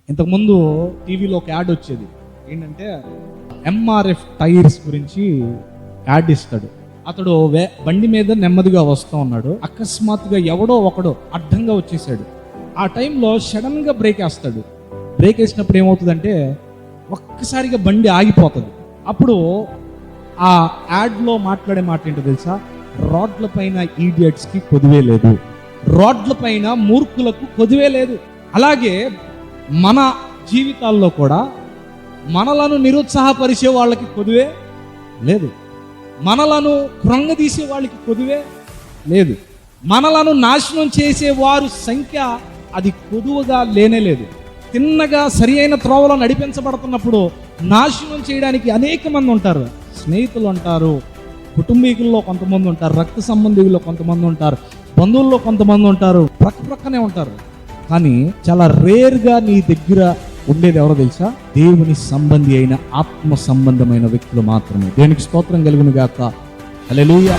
ఇంతకుముందు టీవీలో ఒక యాడ్ వచ్చేది. ఏంటంటే ఎంఆర్ఎఫ్ టైర్స్ గురించి యాడ్ ఇస్తాడు. అతడు బండి మీద నెమ్మదిగా వస్తూ ఉన్నాడు. అకస్మాత్తుగా ఎవడో ఒకడు అడ్డంగా వచ్చేసాడు. ఆ టైంలో సడన్గా బ్రేక్ వేస్తాడు. బ్రేక్ వేసినప్పుడు ఏమవుతుందంటే ఒక్కసారిగా బండి ఆగిపోతుంది. అప్పుడు ఆ యాడ్లో మాట్లాడే మాట ఏంటో తెలుసా? రోడ్ల పైన ఈడియట్స్కి కొదువే లేదు, రోడ్ల పైన మూర్ఖులకు కొదువే లేదు. అలాగే మన జీవితాల్లో కూడా మనలను నిరుత్సాహపరిచే వాళ్ళకి కొదువే లేదు, మనలను కృంగదీసే వాళ్ళకి కొదువే లేదు, మనలను నాశనం చేసే వారు సంఖ్య అది కొదువుగా లేనేలేదు. తిన్నగా సరి అయిన త్రోవలో నడిపించబడుతున్నప్పుడు నాశనం చేయడానికి అనేక మంది ఉంటారు. స్నేహితులు ఉంటారు, కుటుంబీకుల్లో కొంతమంది ఉంటారు, రక్త సంబంధికుల్లో కొంతమంది ఉంటారు, బంధువుల్లో కొంతమంది ఉంటారు, ప్రక్కనే ఉంటారు. కానీ చాలా రేర్గా నీ దగ్గర ఉండేది ఎవరో తెలుసా? దేవుని సంబంధి అయిన ఆత్మ సంబంధమైన వ్యక్తులు మాత్రమే. దేవునికి స్తోత్రం కలుగును గాక. హల్లెలూయా.